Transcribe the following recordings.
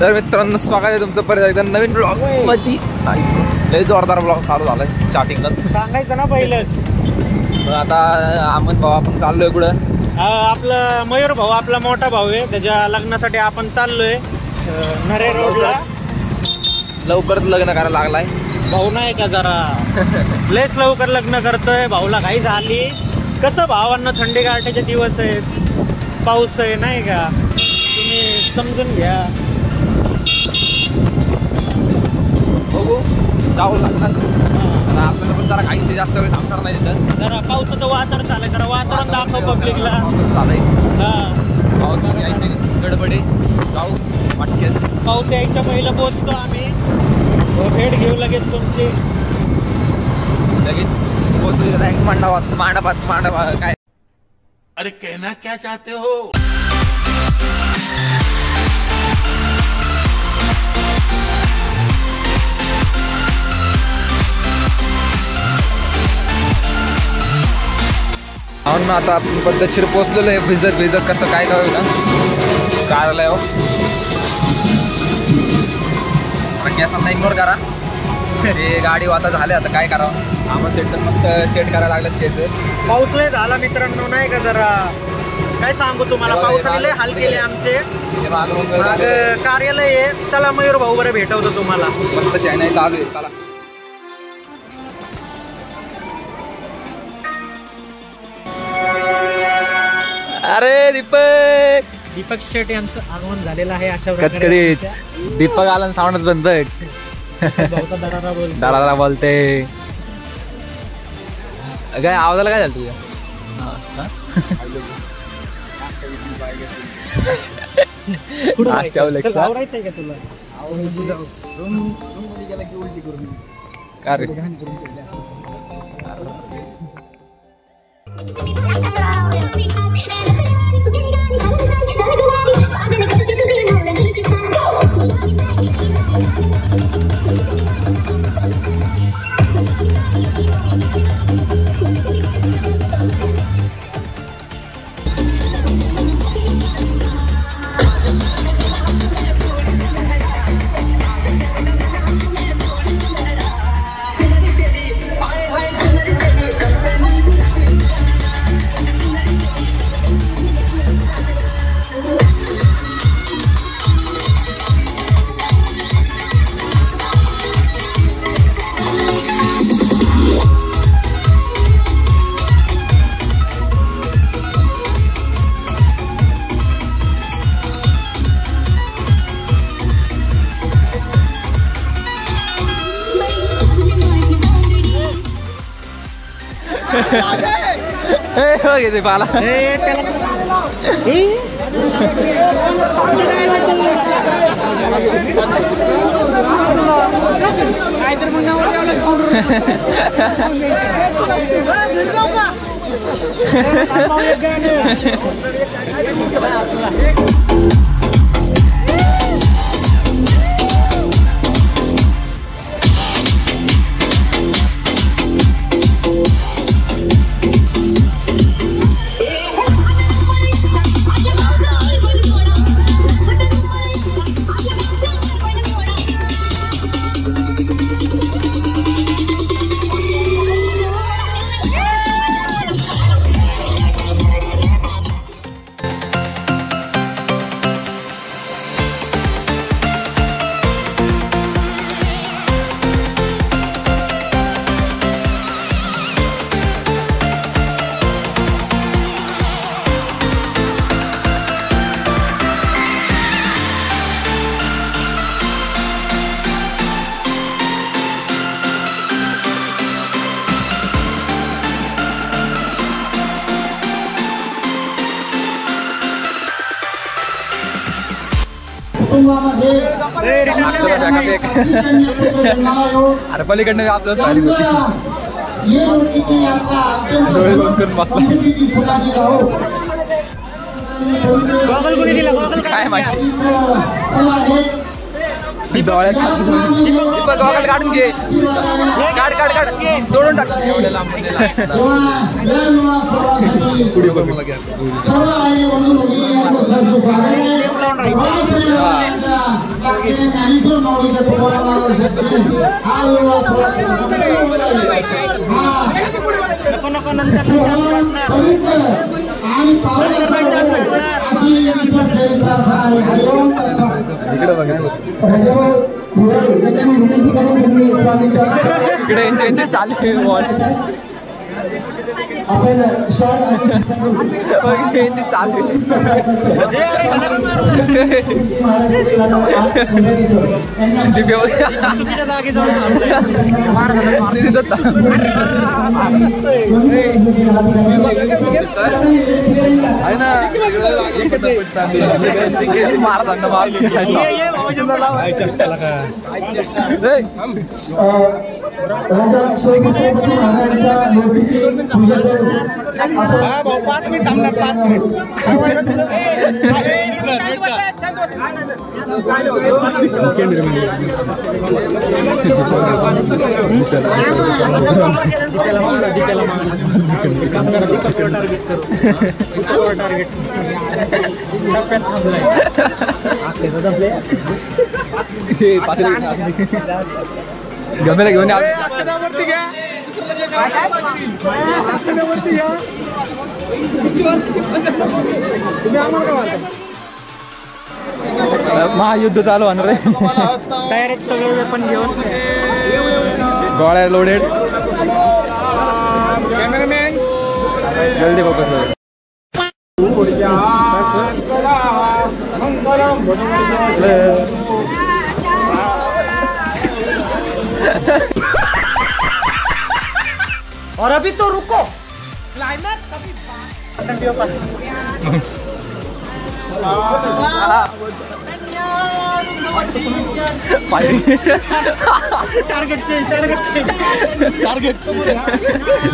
तर मित्रांनो स्वागत आहे तुमचं परत एकदा नवीन ब्लॉग मध्ये. लय जोरदार ब्लॉग चालू झालाय स्टार्टिंगला सांगायचं ना पहिलंच. आता अहमद भाऊ आपण चाललोय कुठं? आपलं मयूर भाऊ आपला मोठा भाऊ आहे, त्याच्या लग्नासाठी आपण चाललोय नरे रोडला. लवकरच लग्न करायला लागलाय भाऊ नाही का जरा लयच लवकर लग्न करतोय. भाऊला काही झाली कसं भावांना थंडी गाठ्याचे दिवस आहेत, पाऊस आहे नाही का, तुम्ही समजून घ्या. बघू जाऊ लागतात आपल्याला पण जरा काहीच जास्त वेळ थांबणार नाही तिथं. जरा पावसाचं वातावरण झालंय, जरा वातावरण दाखव पब्लिकला. झालंय हा पाऊस यायचे गडबडे जाऊ वाटकेस. पाऊस यायच्या पहिलं पोहोचतो आम्ही, भेट घेऊ लगेच तुमची. लगेच पोहोचू मांडावात काय. अरे कहना क्या चाहते हो? हो ना, आता आपण पद्धतशीर पोचलेलो आहे. भिजत कसं काय करू ना काय आलंय हो. गॅसांना इग्नोर करा. हे गाडी आता झाले, आता काय करावं. आम्हाला सेट तर मस्त सेट करायला लागलं केस. पाऊस लय झाला मित्रांनो नाही का, जरा काय सांगू तुम्हाला, पावसाने लय हाल केले आमचे. कार्यालय आहे, चला मयूर भाऊ बरं भेटवतो तुम्हाला. मस्त शहनाई चालू आहे, चला. अरे दीपक शेट यांचं आगमन झालेलं आहे. अशा कचकरीत दीपक आला साऊंडच बंद. दरारा बोलते काय आवाजाला काय झालं तुझ्या? आवडायचंय का तुला? पाला अरे पलीकडनं आपलं काय माहिती. डोळ्यात दीपक गॉगल काढून घे. काढ काढ काढ तोडून टाक. एवढ्या लांब पुढे बघ नको नंतर इकडे बघ इकडे यांचे चालू यांची चालू चुकीच्या जागी जाऊन आहे ना मार राजा शिवाजी छत्रपती महाराजांच्या मूर्तीची पूजा करून भाऊ 5 मिनिट थांबणार 5 मिनिट गमेला घेऊन महायुद्ध चालू होणार रे. डायरेक्ट सगळे पण घेऊन गोळ्या लोडेड. कॅमेरामॅन जल्दी फोकस. और अभी तो रुको क्लाइमैक्स अभी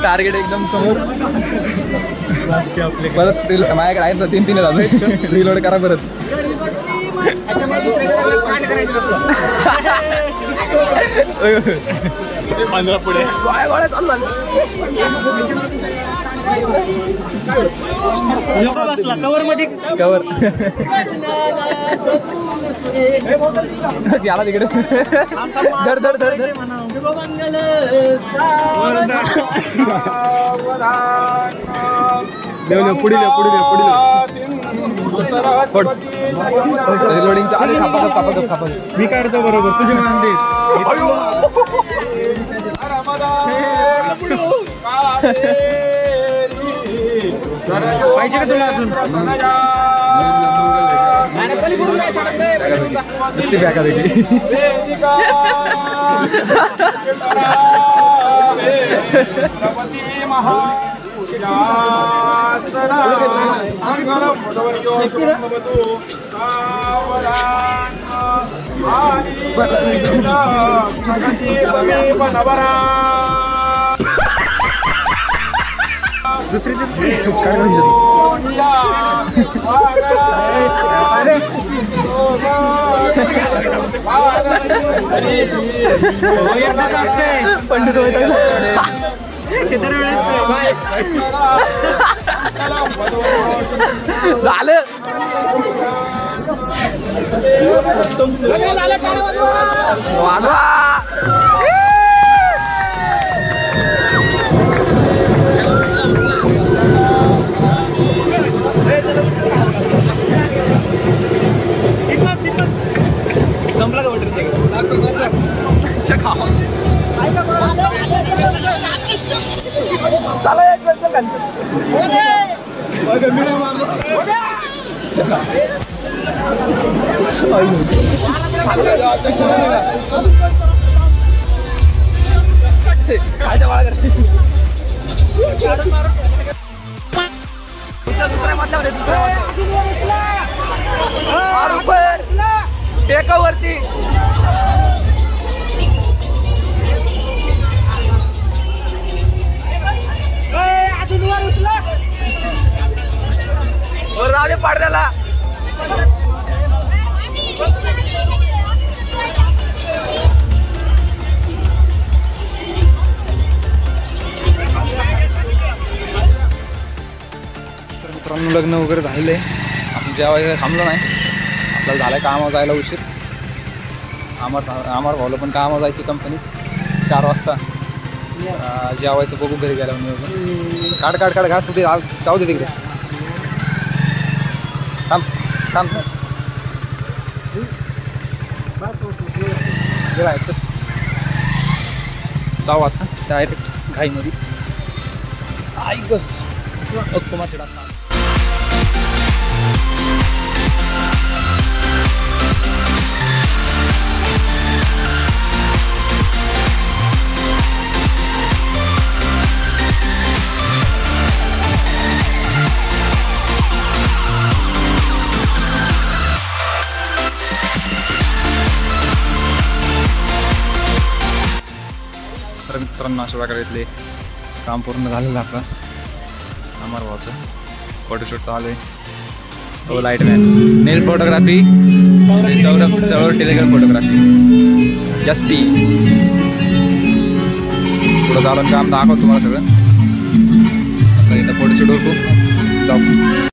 टार्गेट एकदम समोर. परत माझ्याकडे आहेत ना 3 झालं. रिलोड करा परत. पुढे गोळ्या चालला बसला कवर मध्ये कवर याला तिकडे धर धर धर पुढे रिलोडिंग खापा. मी काढतो बरोबर तुझी मान दे. पाहिजे का तुला अजून नुसती बॅका देखील दुसरी काय असते पंडित झालं. वाजवा. संपला का खालच्या वाळा कर. दुसऱ्या मधल्यावर टेकावरती पडद्याला मित्रांनो लग्न वगैरे झालेलं आहे. आपण जेवायला थांबलो नाही, आपल्याला झालं आहे कामावर जायला उशीर. आम्हाला भाऊला पण कामावर जायची कंपनीत 4 वाजता. जेवायचं बघू घरी गेल्यावर मी. काढ घास होते जाऊ दे तिकडे. थांब जायचं जाऊ आता डायरेक्ट घाईमध्ये. ऐक कुमार शेडा तर मित्रांनो अशा प्रकारे इथले काम पूर्ण झालेलं आपलं. अमर भाऊचं फोटोशूट चालू आहे. तो लाईटमॅन नेल photography Saurabh Telegram photography S T. पुढं चालून काम दाखवतो तुम्हाला सगळं. आता इथं फोटोशूट होतो जाऊ.